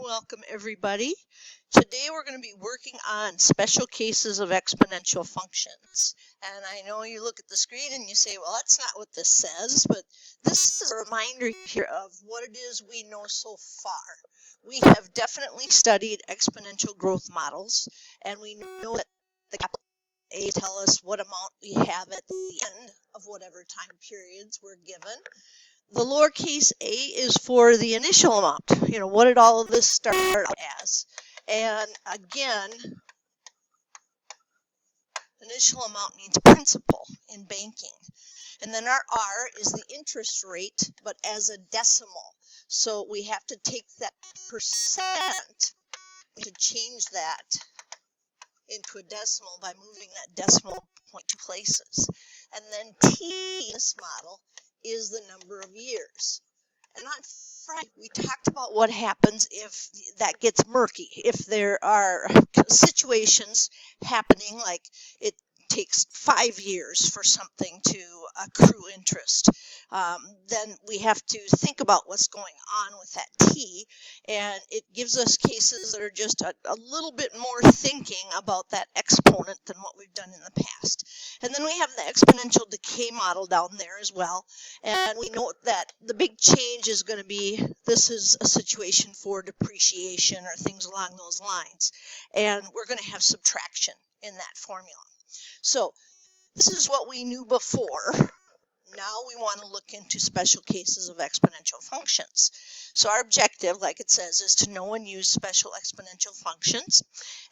Welcome everybody. Today we're going to be working on special cases of exponential functions. And I know you look at the screen and you say, well, that's not what this says, but this is a reminder here of what it is we know so far. We have definitely studied exponential growth models, and we know that the capital A tell us what amount we have at the end of whatever time periods we're given. The lowercase a is for the initial amount. What did all of this start out as? And again, initial amount means principal in banking. And then our R is the interest rate, but as a decimal. So we have to take that percent to change that into a decimal by moving that decimal point 2 places. And then T in this model is the number of years. And on Friday, we talked about what happens if that gets murky, if there are situations happening like it takes 5 years for something to accrue interest. Then we have to think about what's going on with that T, and it gives us cases that are just a little bit more thinking about that exponent than what we've done in the past. And then we have the exponential decay model down there as well, and we note that the big change is going to be, this is a situation for depreciation or things along those lines, and we're going to have subtraction in that formula. So this is what we knew before. Now we want to look into special cases of exponential functions. So our objective, like it says, is to know and use special exponential functions.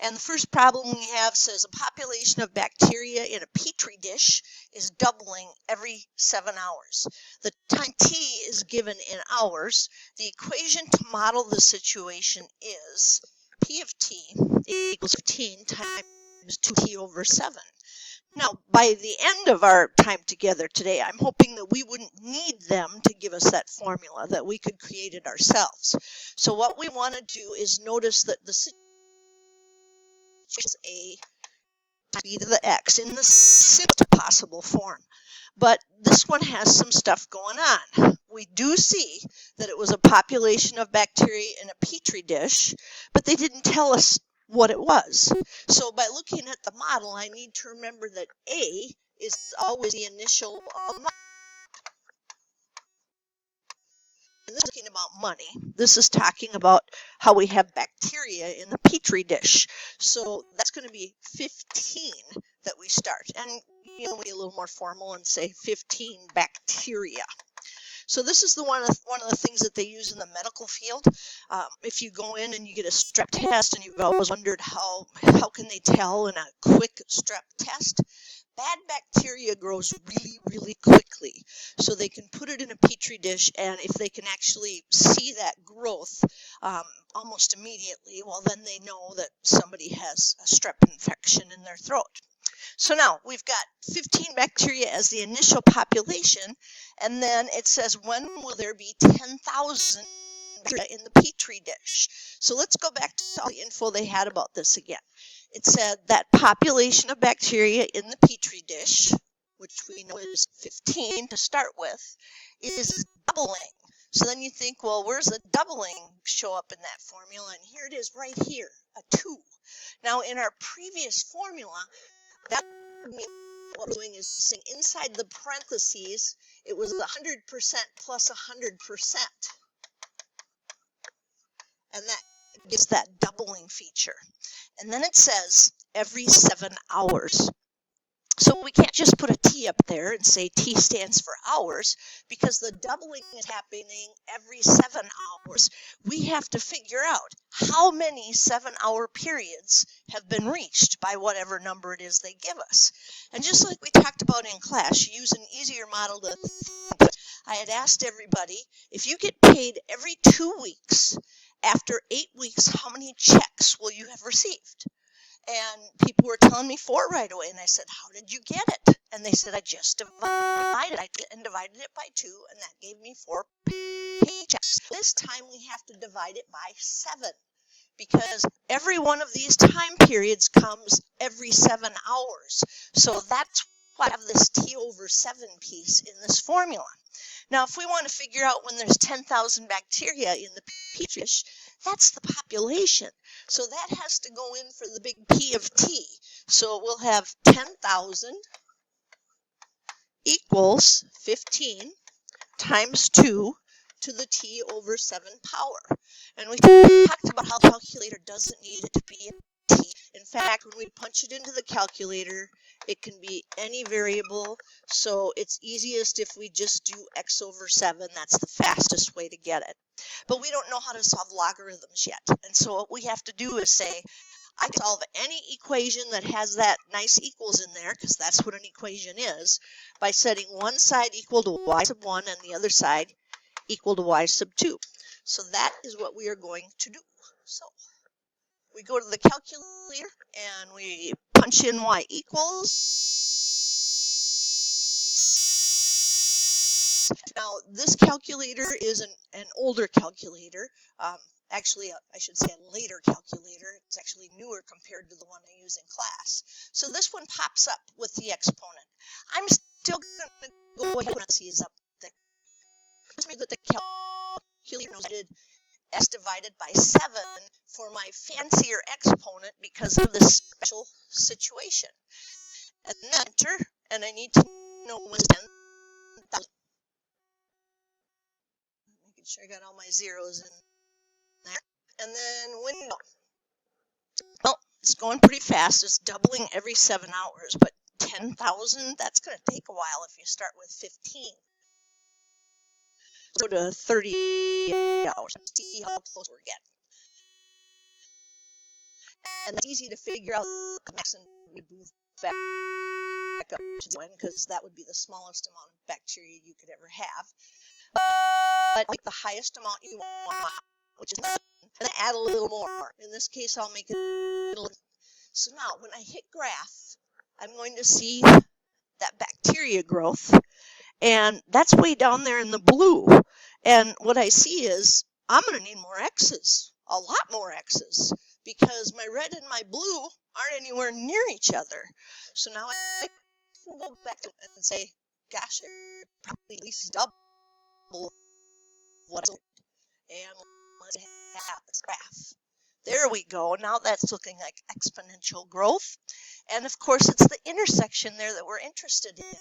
And the first problem we have says a population of bacteria in a petri dish is doubling every 7 hours. The time t is given in hours. The equation to model the situation is P of t equals 15 times 2t over 7. Now, by the end of our time together today, I'm hoping that we wouldn't need them to give us that formula, that we could create it ourselves. So what we want to do is notice that the situation is a e to the x in the simplest possible form. But this one has some stuff going on. We do see that it was a population of bacteria in a petri dish, but they didn't tell us what it was. So by looking at the model, I need to remember that A is always the initial amount. And this is talking about money. This is talking about how we have bacteria in the petri dish. So that's going to be 15 that we start. And be a little more formal and say 15 bacteria. So this is one of the things that they use in the medical field. If you go in and you get a strep test and you've always wondered how can they tell in a quick strep test, bad bacteria grows really, really quickly. So they can put it in a petri dish, and if they can actually see that growth almost immediately, well, then they know that somebody has a strep infection in their throat. So now we've got 15 bacteria as the initial population, and then it says, when will there be 10,000 bacteria in the petri dish? So let's go back to all the info they had about this again. It said that population of bacteria in the petri dish, which we know is 15 to start with, is doubling. So then you think, well, where's the doubling show up in that formula? And here it is right here, a 2. Now in our previous formula, that what we're doing is saying inside the parentheses, it was 100% plus 100%. And that gives that doubling feature. And then it says every 7 hours. So we can't just put a T up there and say T stands for hours, because the doubling is happening every 7 hours. We have to figure out how many 7-hour periods have been reached by whatever number it is they give us. And just like we talked about in class, you use an easier model to think. I had asked everybody, if you get paid every 2 weeks, after 8 weeks, how many checks will you have received? And people were telling me 4 right away. And I said, how did you get it? And they said, I just divided it by 2, and that gave me 4 paychecks. This time we have to divide it by 7, because every one of these time periods comes every 7 hours. So that's why I have this T over 7 piece in this formula. Now, if we want to figure out when there's 10,000 bacteria in the petri dish, That's the population. So that has to go in for the big P of T. So we'll have 10,000 equals 15 times 2 to the T over 7 power. And we talked about how the calculator doesn't need it to be a T. In fact, when we punch it into the calculator, it can be any variable. So it's easiest if we just do x over 7. That's the fastest way to get it. But we don't know how to solve logarithms yet. And so what we have to do is say, I can solve any equation that has that nice equals in there, because that's what an equation is, by setting one side equal to y sub 1 and the other side equal to y sub 2. So that is what we are going to do. So we go to the calculator and we punch in y equals. Now this calculator is an older calculator. Actually, I should say a later calculator. It's actually newer compared to the one I use in class. So this one pops up with the exponent. I'm still going to go ahead and see is up there. Just make that the calculator knows I did s divided by 7 for my fancier exponent because of this special situation. And then enter, and I need to know when 10,000. Making sure I got all my zeros in there. And then window. Well, it's going pretty fast. It's doubling every 7 hours, but 10,000, that's going to take a while if you start with 15. Go to 30 hours and see how close we're getting. And it's easy to figure out the max and we move back up to the one because that would be the smallest amount of bacteria you could ever have. But like the highest amount you want, which is 7, and then add a little more. In this case, I'll make it a little. So now when I hit graph, I'm going to see that bacteria growth. And that's way down there in the blue. And what I see is I'm going to need more X's, a lot more X's, because my red and my blue aren't anywhere near each other. So now I can go back and say, gosh, probably at least double what I did. And let's have this graph. There we go. Now that's looking like exponential growth. And of course, it's the intersection there that we're interested in.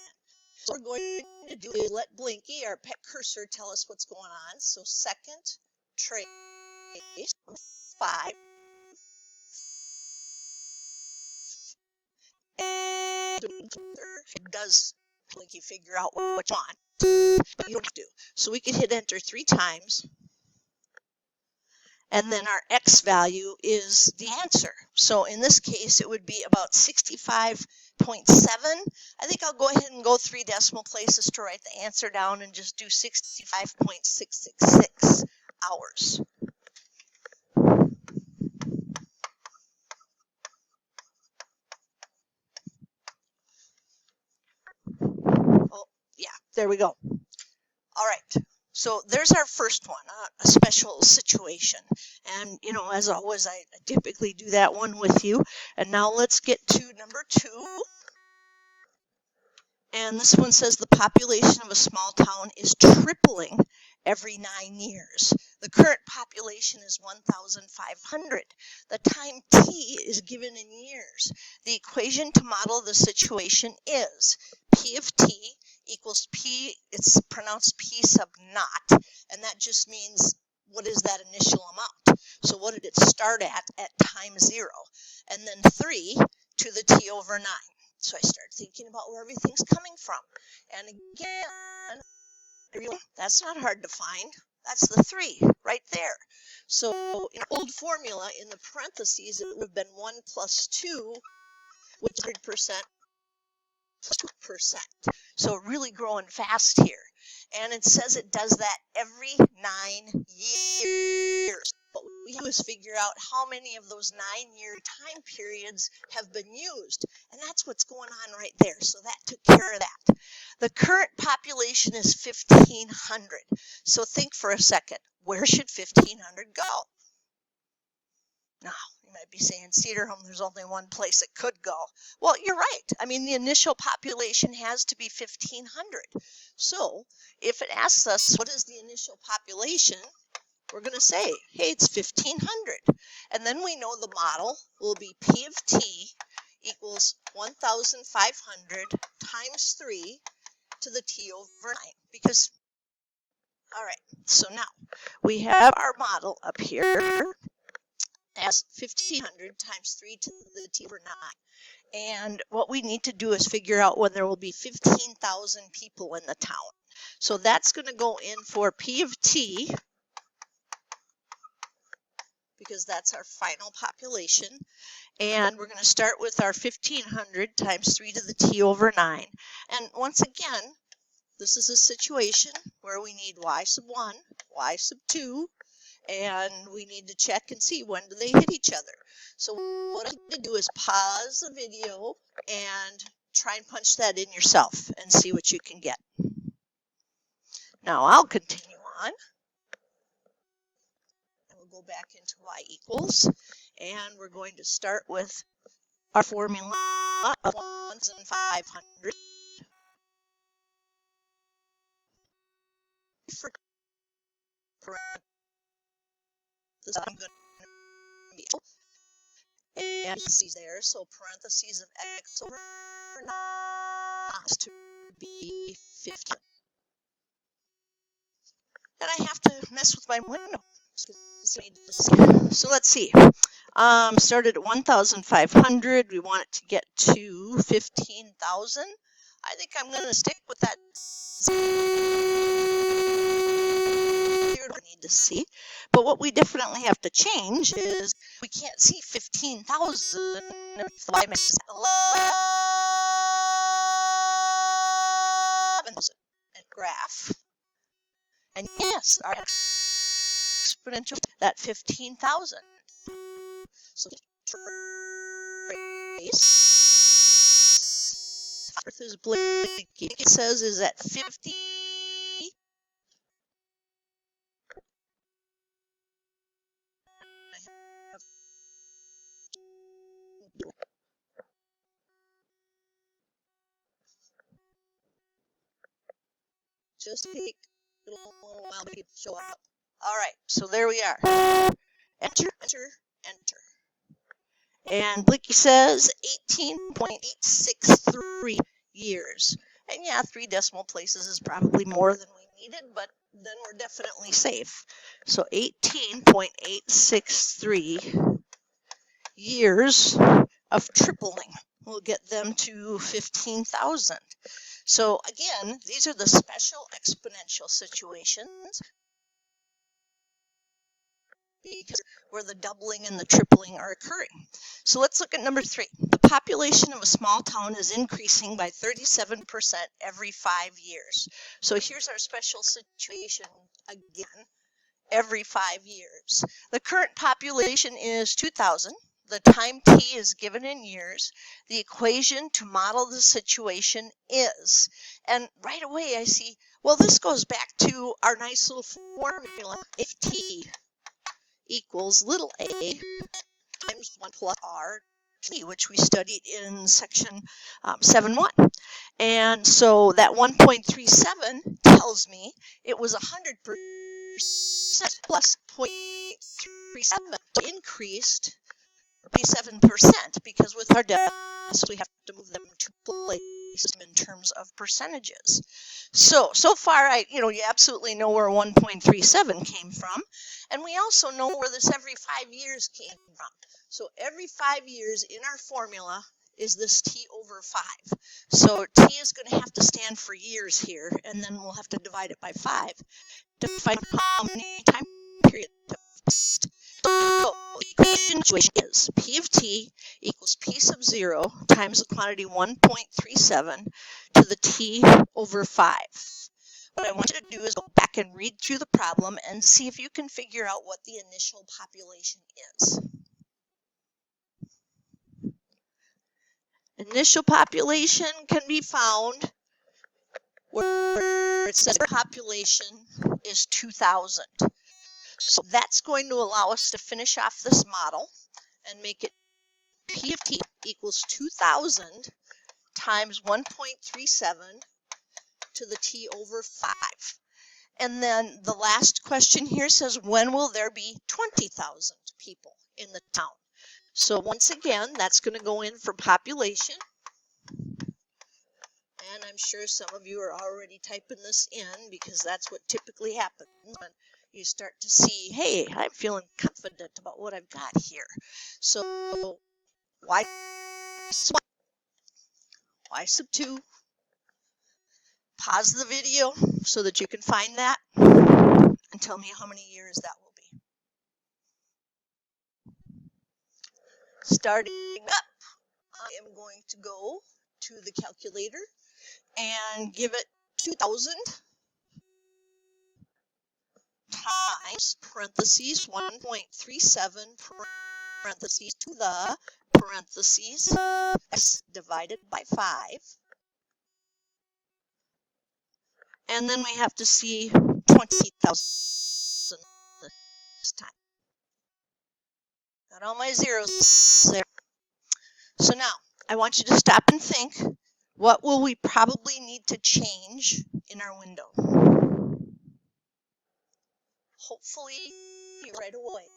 So what we're going to do is let Blinky, our pet cursor, tell us what's going on. So second trace 5. And it does Blinky figure out what you want, but you don't have to. So we could hit enter 3 times. And then our X value is the answer. So in this case, it would be about 65.7. I think I'll go ahead and go 3 decimal places to write the answer down and just do 65.666 hours. Oh, yeah, there we go. All right. So there's our first one, a special situation. And, you know, as always, I typically do that one with you. And now let's get to number 2. And this one says the population of a small town is tripling every 9 years. The current population is 1,500. The time t is given in years. The equation to model the situation is P of t equals P, it's pronounced P sub naught, and that just means what is that initial amount? So what did it start at time 0? And then 3 to the t over 9. So I start thinking about where everything's coming from. And again, that's not hard to find. That's the 3 right there. So in old formula, in the parentheses, it would have been 1 plus 2, which is 100%. 2%. So really growing fast here. And it says it does that every 9 years. What we do is figure out how many of those 9-year time periods have been used. And that's what's going on right there. So that took care of that. The current population is 1,500. So think for a second, where should 1,500 go? Now, you might be saying, Cedar Home, there's only one place it could go. Well, you're right. I mean, the initial population has to be 1,500. So if it asks us, what is the initial population? we're going to say, hey, it's 1,500. And then we know the model will be P of T equals 1,500 times 3 to the T over 9. Because, all right, so now we have our model up here as 1,500 times 3 to the T over 9. And what we need to do is figure out when there will be 15,000 people in the town. So that's going to go in for P of T, because that's our final population. And we're going to start with our 1,500 times 3 to the T over 9. And once again, this is a situation where we need y sub 1, y sub 2, and we need to check and see when do they hit each other. So what I need to do is pause the video and try and punch that in yourself and see what you can get. Now I'll continue on. And we'll go back into y equals, and we're going to start with our formula of 1,500 for parentheses. I'm going to be and parentheses there, so parentheses of x over 9 has to be 15. And I have to mess with my window. So let's see. Started at 1,500. We want it to get to 15,000. I think I'm going to stick with that. I need to see. But what we definitely have to change is we can't see 15,000 if the y max is 11,000 at graph. And yes, our exponential, that 15,000. So trace Earth is blinking. It says is at 50. Just take a little while to show up. All right, so there we are. Enter, enter, enter. And Blicky says 18.863 years. And yeah, 3 decimal places is probably more than we needed, but then we're definitely safe. So 18.863 years of tripling will get them to 15,000. So again, these are the special exponential situations, because where the doubling and the tripling are occurring. So let's look at number 3. The population of a small town is increasing by 37% every 5 years. So here's our special situation again, every 5 years. The current population is 2,000. The time t is given in years. The equation to model the situation is, and right away I see, well, this goes back to our nice little formula. If t equals little a times 1 plus r t, which we studied in section 7.1. And so that 1.37 tells me it was 100% plus 0.37, so increased 7%, because with our deaths we have to move them to places in terms of percentages. So far, you absolutely know where 1.37 came from, and we also know where this every 5 years came from. So every 5 years in our formula is this t over 5. So t is going to have to stand for years here, and then we'll have to divide it by 5 to find how many time periods. So the equation is P of t equals P sub 0 times the quantity 1.37 to the t over 5. What I want you to do is go back and read through the problem and see if you can figure out what the initial population is. Initial population can be found where it says population is 2,000. So that's going to allow us to finish off this model and make it P of t equals 2,000 times 1.37 to the t over 5. And then the last question here says, when will there be 20,000 people in the town? So once again, that's going to go in for population. And I'm sure some of you are already typing this in because that's what typically happens when you start to see, hey, I'm feeling confident about what I've got here. So y sub 2, pause the video so that you can find that and tell me how many years that will be. Starting up, I am going to go to the calculator and give it 2,000 times parentheses 1.37 parentheses to the parentheses x divided by 5. And then we have to see 20,000 this time. Got all my zeros there. So now I want you to stop and think, what will we probably need to change in our window? Hopefully right away.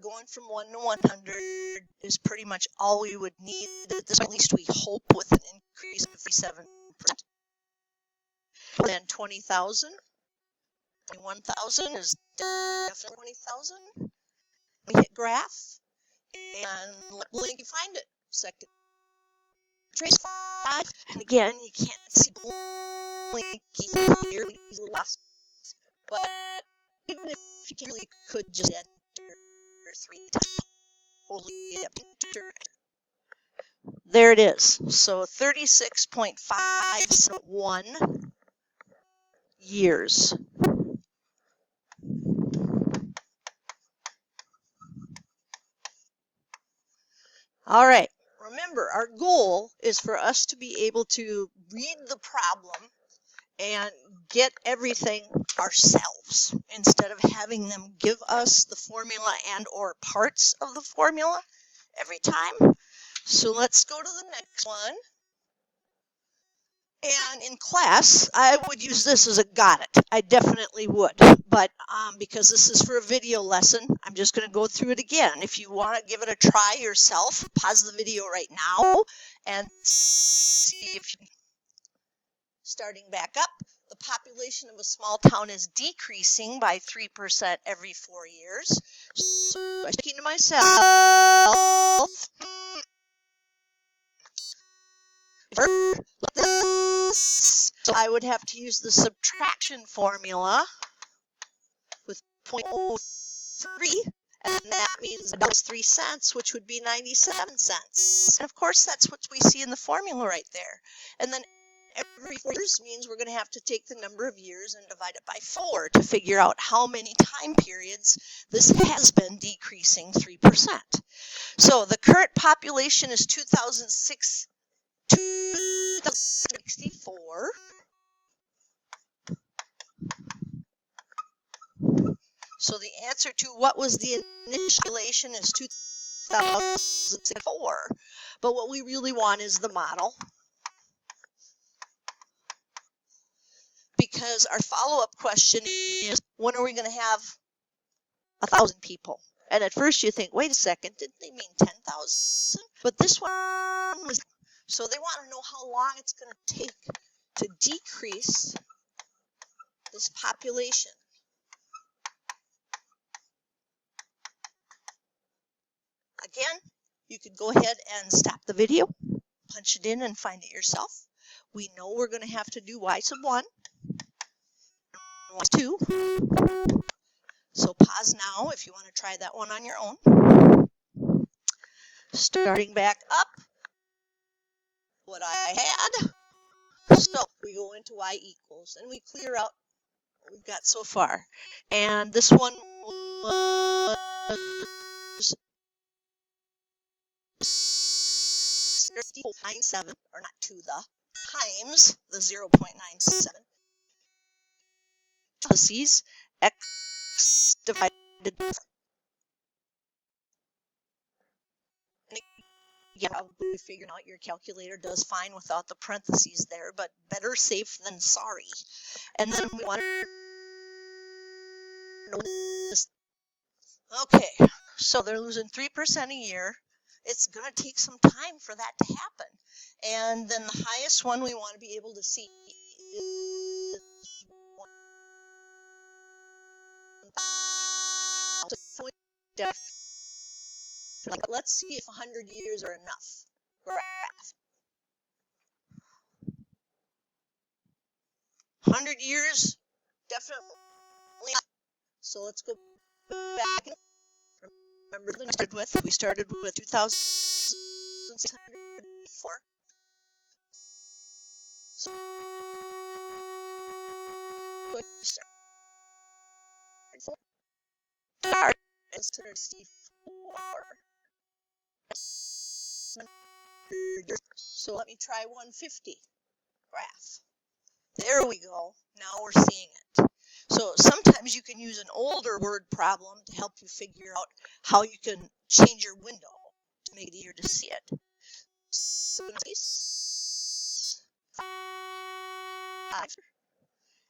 Going from 1 to 100 is pretty much all we would need. At least we hope, with an increase of 7%. Then 20,000, 21,000 is definitely 20,000. We hit graph, and let Blinky find it. Second trace 5, and again, you can't see Blinky here, he's lost. But even if you really could just enter 3 times, there it is. So 36.51 years. All right. Remember, our goal is for us to be able to read the problem and get everything ourselves instead of having them give us the formula and or parts of the formula every time. So let's go to the next one. And in class, I would use this as a got it. I definitely would. But because this is for a video lesson, I'm just going to go through it again. If you want to give it a try yourself, pause the video right now and see if you can. Starting back up, the population of a small town is decreasing by 3% every 4 years. So I'm thinking to myself, so I would have to use the subtraction formula with 0.03, and that means $3, which would be 97 cents. And of course, that's what we see in the formula right there. And then every 4 years means we're going to have to take the number of years and divide it by 4 to figure out how many time periods this has been decreasing 3%. So the current population is 2,064. So the answer to what was the initialization is 2004. But what we really want is the model, because our follow-up question is, when are we going to have 1,000 people? And at first you think, wait a second, didn't they mean 10,000? But this one was, so they want to know how long it's going to take to decrease this population. Again, you could go ahead and stop the video, punch it in and find it yourself. We know we're going to have to do y sub 1, y 2. So pause now if you want to try that one on your own. Starting back up, what I had. So we go into y equals, and we clear out what we've got so far. And this one was 0.97, or not to the, times the 0.97. Parentheses, x divided by 4. And yeah, probably figuring out your calculator does fine without the parentheses there, but better safe than sorry. And then we want to know this. Okay, so they're losing 3% a year. It's going to take some time for that to happen. And then the highest one we want to be able to see is let's see if 100 years are enough. Graph. 100 years, definitely. So let's go back. Remember the we started with 2,604. So start instead of C4. So let me try 150 graph. There we go. Now we're seeing it. So sometimes you can use an older word problem to help you figure out how you can change your window to make it easier to see it. So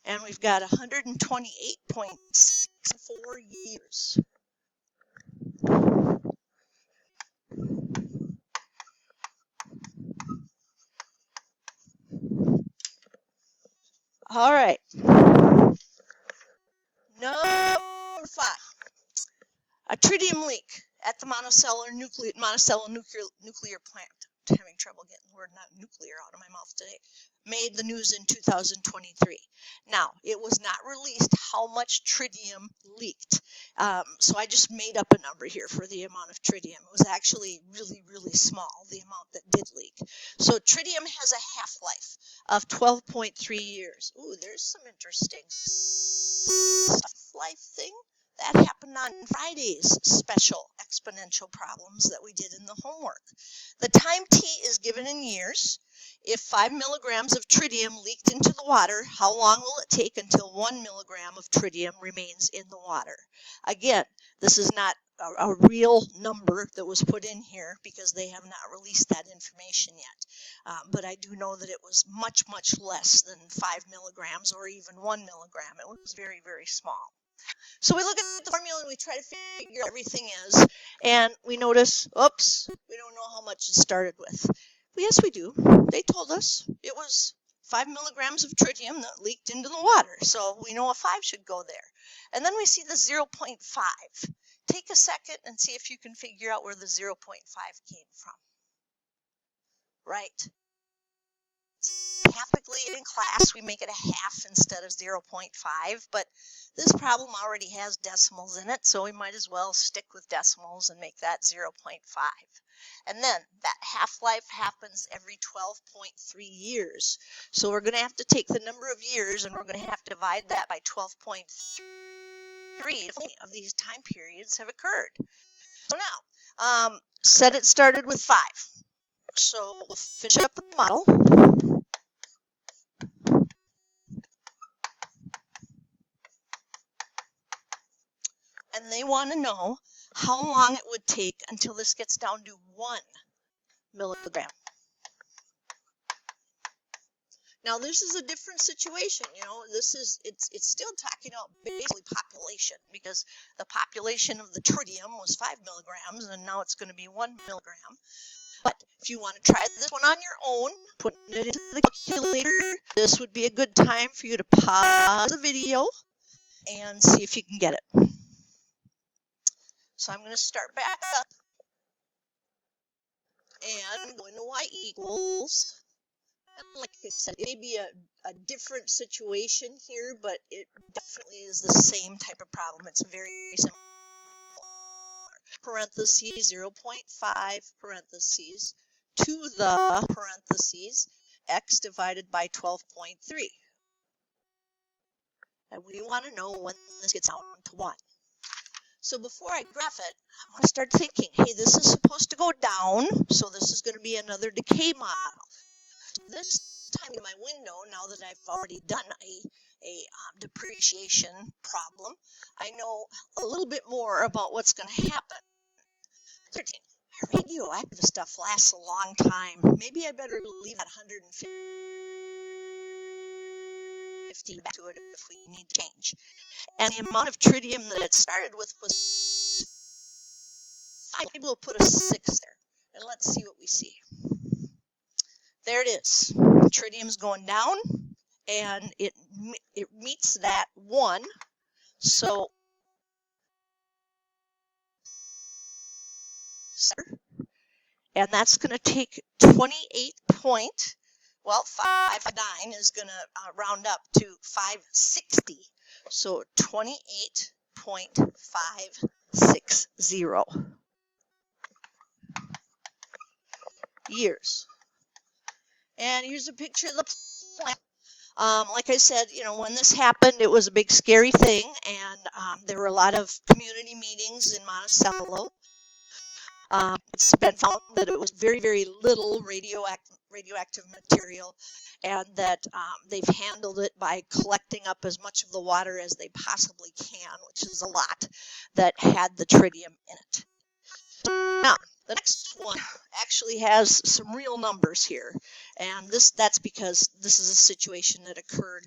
and we've got 128.64 years. All right. Number 5. A tritium leak at the Monticello nuclear plant. I'm having trouble getting the word not nuclear out of my mouth today. Made the news in 2023. Now, it was not released how much tritium leaked. So I just made up a number here for the amount of tritium. It was actually really, really small, the amount that did leak. So tritium has a half-life of 12.3 years. Ooh, there's some interesting life thing. That happened on Friday's special exponential problems that we did in the homework. The time t is given in years. If 5 milligrams of tritium leaked into the water, how long will it take until 1 milligram of tritium remains in the water? Again, this is not a real number that was put in here because they have not released that information yet. But I do know that it was much, much less than 5 milligrams or even 1 milligram. It was very, very small. So we look at the formula and we try to figure out everything is, and we notice, oops, we don't know how much it started with. Well, yes, we do. They told us it was 5 milligrams of tritium that leaked into the water, so we know a 5 should go there. And then we see the 0.5. Take a second and see if you can figure out where the 0.5 came from. Right? Typically in class we make it a half instead of 0.5, but this problem already has decimals in it, so we might as well stick with decimals and make that 0.5. And then that half-life happens every 12.3 years. So we're going to have to take the number of years and we're going to have to divide that by 12.3 of these time periods have occurred. So now, said it started with 5. So we'll finish up the model. And they want to know how long it would take until this gets down to 1 milligram. Now this is a different situation, you know, it's still talking about basically population, because the population of the tritium was 5 milligrams and now it's going to be 1 milligram. But if you want to try this one on your own, putting it into the calculator, this would be a good time for you to pause the video and see if you can get it. So I'm going to start back up and go into y equals. And like I said, it may be a different situation here, but it definitely is the same type of problem. It's very similar. Parentheses 0.5 parentheses to the parentheses x divided by 12.3. And we want to know when this gets down to 1. So before I graph it, I want to start thinking, hey, this is supposed to go down, so this is going to be another decay model. So this time in my window, now that I've already done a depreciation problem, I know a little bit more about what's going to happen. I radioactive stuff lasts a long time. Maybe I better leave that 150 back to it if we need to change. And the amount of tritium that it started with was 5. Maybe we'll put a 6 there. And let's see what we see. There it is. Tritium's going down, and it meets that 1. So and that's going to take 559 is going to round up to 560. So 28.560 years. And here's a picture of the plant. Like I said, when this happened, it was a big scary thing, and there were a lot of community meetings in Monticello. It's been found that it was very, very little radioactive material, and that they've handled it by collecting up as much of the water as they possibly can, which is a lot, that had the tritium in it. Now, the next one actually has some real numbers here, and that's because this is a situation that occurred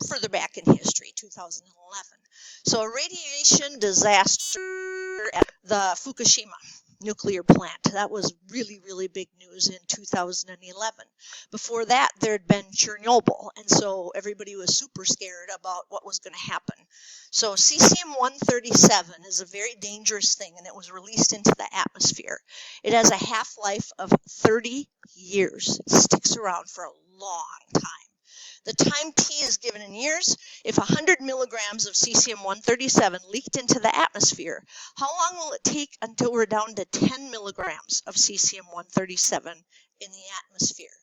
further back in history, 2011. So a radiation disaster at the Fukushima nuclear plant. That was really, really big news in 2011. Before that, there had been Chernobyl, and so everybody was super scared about what was going to happen. So cesium-137 is a very dangerous thing, and it was released into the atmosphere. It has a half-life of 30 years. It sticks around for a long time. The time t is given in years. If 100 milligrams of cesium-137 leaked into the atmosphere, how long will it take until we're down to 10 milligrams of cesium-137 in the atmosphere?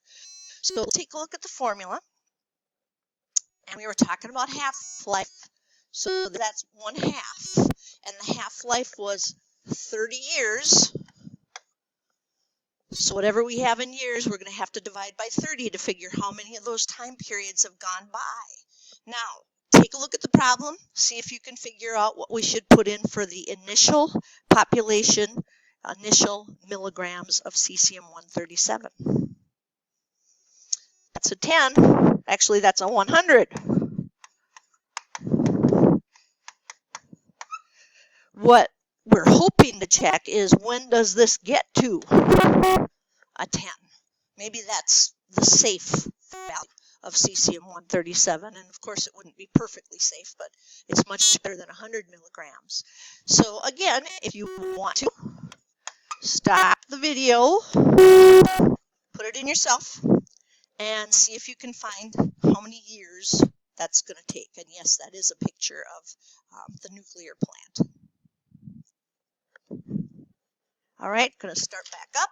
So we'll take a look at the formula. And we were talking about half-life. So that's 1/2. And the half-life was 30 years. So whatever we have in years, we're going to have to divide by 30 to figure how many of those time periods have gone by. Now, take a look at the problem. See if you can figure out what we should put in for the initial population, initial milligrams of cesium-137. That's a 10. Actually, that's a 100. What we're hoping to check is, when does this get to a 10? Maybe that's the safe value of cesium-137, and of course it wouldn't be perfectly safe, but it's much better than 100 milligrams. So again, if you want to, stop the video, put it in yourself, and see if you can find how many years that's going to take. And yes, that is a picture of the nuclear plant. All right, going to start back up.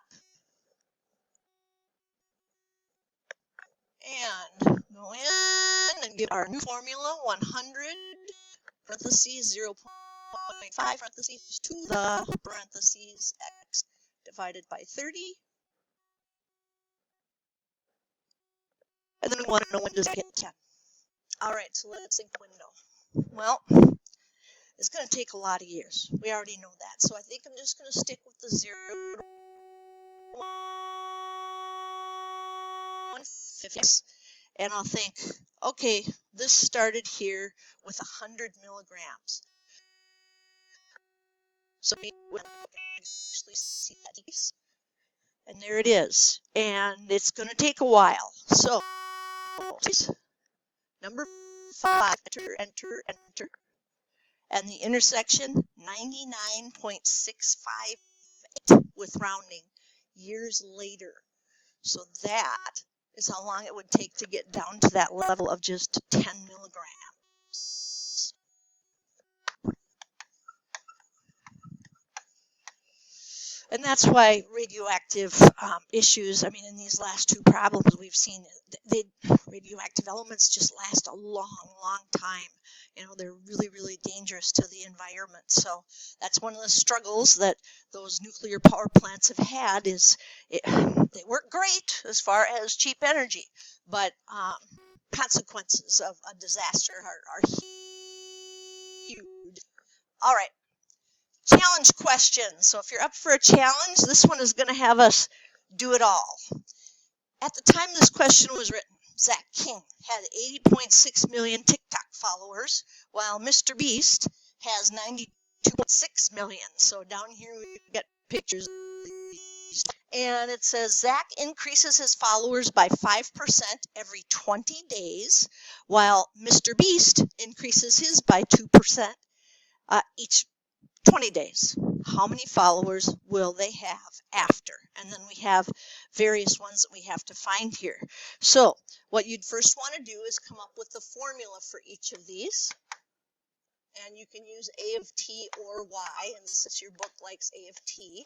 And go in and give our new formula, 100 parentheses 0.5 parentheses to the parentheses x divided by 30. And then we want to know, when does it get 10? All right, so let's think window. Well, it's going to take a lot of years. We already know that. So I think I'm just going to stick with the 0 to 150. And I'll think, okay, this started here with 100 milligrams. So we actually see that piece. And there it is. And it's going to take a while. So number 5, enter. And the intersection, 99.658 with rounding years later. So that is how long it would take to get down to that level of just 10 milligrams. And that's why radioactive issues, I mean, in these last two problems we've seen, radioactive elements just last a long, long time. You know, they're really, really dangerous to the environment. So that's one of the struggles that those nuclear power plants have had, is they work great as far as cheap energy, but consequences of a disaster are huge. All right. Challenge questions. So if you're up for a challenge, this one is going to have us do it all. At the time this question was written, Zach King had 80.6 million TikTok followers, while Mr. Beast has 92.6 million. So down here we get pictures of these. And it says Zach increases his followers by 5% every 20 days, while Mr. Beast increases his by 2% each 20 days. How many followers will they have after? And then we have various ones that we have to find here. So what you'd first want to do is come up with the formula for each of these. And you can use A of t or y, and since your book likes A of t,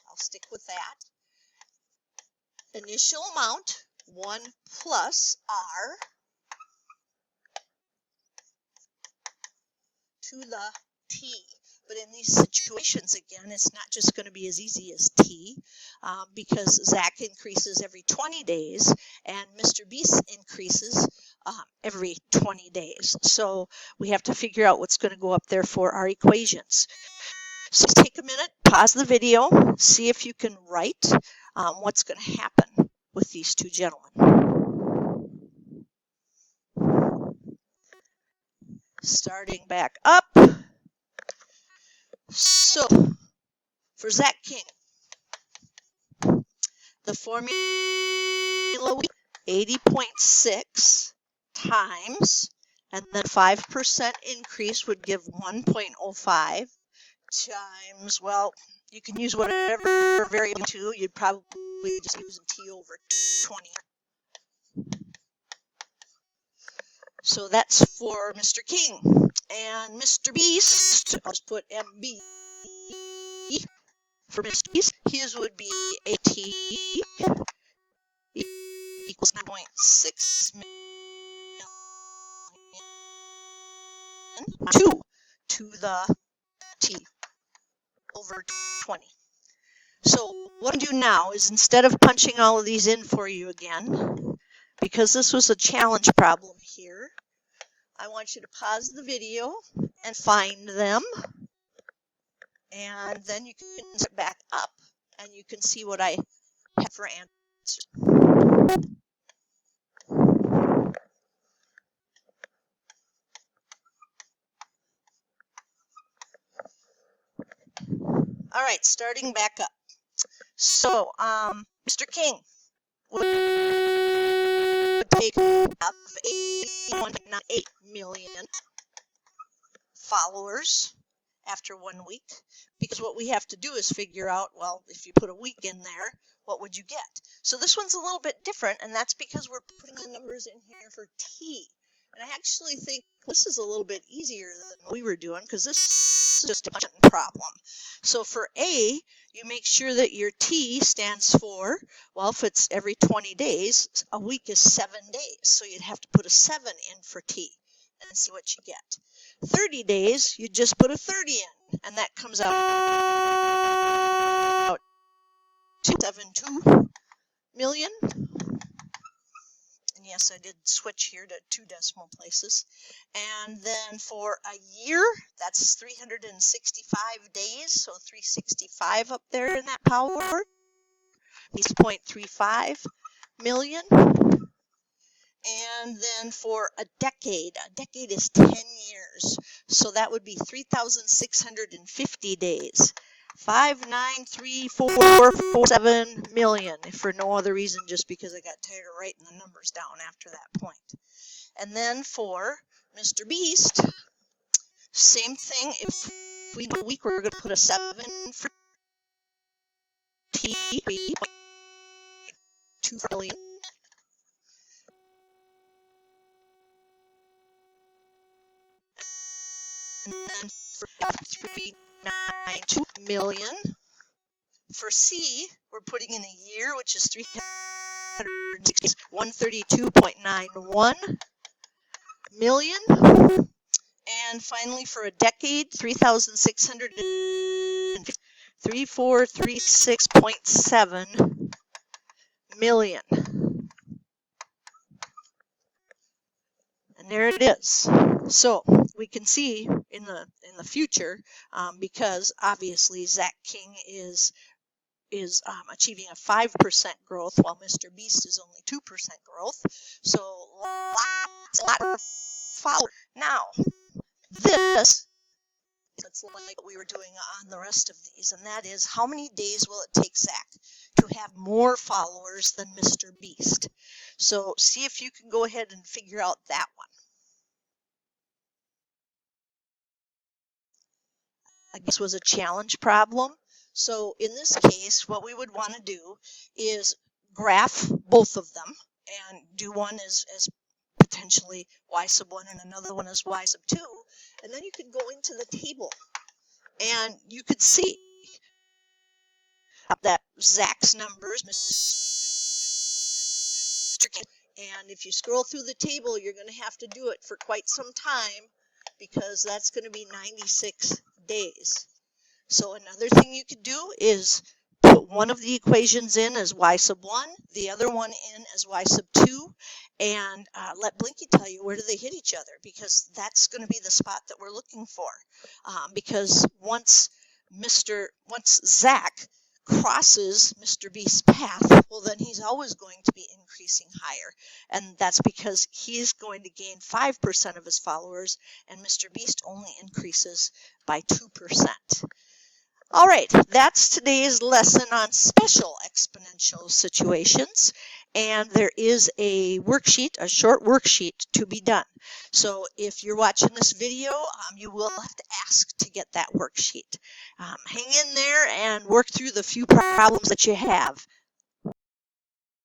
I'll stick with that. Initial amount, 1 plus r to the t. But in these situations, again, it's not just going to be as easy as t, because Zach increases every 20 days, and Mr. Beast increases every 20 days. So we have to figure out what's going to go up there for our equations. So take a minute, pause the video, see if you can write what's going to happen with these two gentlemen. Starting back up. So, for Zach King, the formula would be 80.6 times, and then 5% increase would give 1.05 times, well, you can use whatever variable to, you'd probably just use t over 20. So that's for Mr. King. And Mr. Beast, I'll just put MB for Mr. Beast. His would be AT equals 9.6 million 2 to the t over 20. So what I do now is, instead of punching all of these in for you again, because this was a challenge problem here, I want you to pause the video and find them, and then you can start back up and you can see what I have for answers. All right, starting back up. So, Mr. King would take 81.98 million followers after 1 week, because what we have to do is figure out, well, if you put a week in there, what would you get? So this one's a little bit different, and that's because we're putting the numbers in here for t. And I actually think this is a little bit easier than what we were doing, because this is just a function problem. So for A, you make sure that your t stands for, well, if it's every 20 days, a week is 7 days. So you'd have to put a 7 in for t and see what you get. 30 days, you just put a 30 in, and that comes out 272 million. And yes, I did switch here to 2 decimal places. And then for a year, that's 365 days, so 365 up there in that power. 0.35 million. And then for a decade is 10 years, so that would be 3,650 days. 593,447 million, if for no other reason, just because I got tired of writing the numbers down after that point. And then for Mr. Beast, same thing. If we do a week, we're going to put a 7 for T, 2 million. And then for 392 million. For C, we're putting in a year, which is 132.91 million. And finally, for a decade, 3,436.7 million. And there it is. So we can see in the future, because obviously Zach King is achieving a 5% growth while Mr. Beast is only 2% growth. So lots of followers. Now this, it's like what we were doing on the rest of these, and that is, how many days will it take Zach to have more followers than Mr. Beast? So see if you can go ahead and figure out that one. I guess was a challenge problem. So in this case, what we would want to do is graph both of them and do one as potentially y sub 1 and another one as y sub 2. And then you could go into the table and you could see that Zach's numbers, Mr. King, and if you scroll through the table, you're going to have to do it for quite some time because that's going to be 96 days. So another thing you could do is put one of the equations in as y sub 1, the other one in as y sub 2, and let Blinky tell you where do they hit each other, because that's going to be the spot that we're looking for. Because once Zach crosses Mr. Beast's path, well, then he's always going to be increasing higher. And that's because he's going to gain 5% of his followers, and Mr. Beast only increases by 2%. All right, that's today's lesson on special exponential situations. And there is a worksheet, a short worksheet to be done. So if you're watching this video, you will have to ask to get that worksheet. Hang in there and work through the few problems that you have.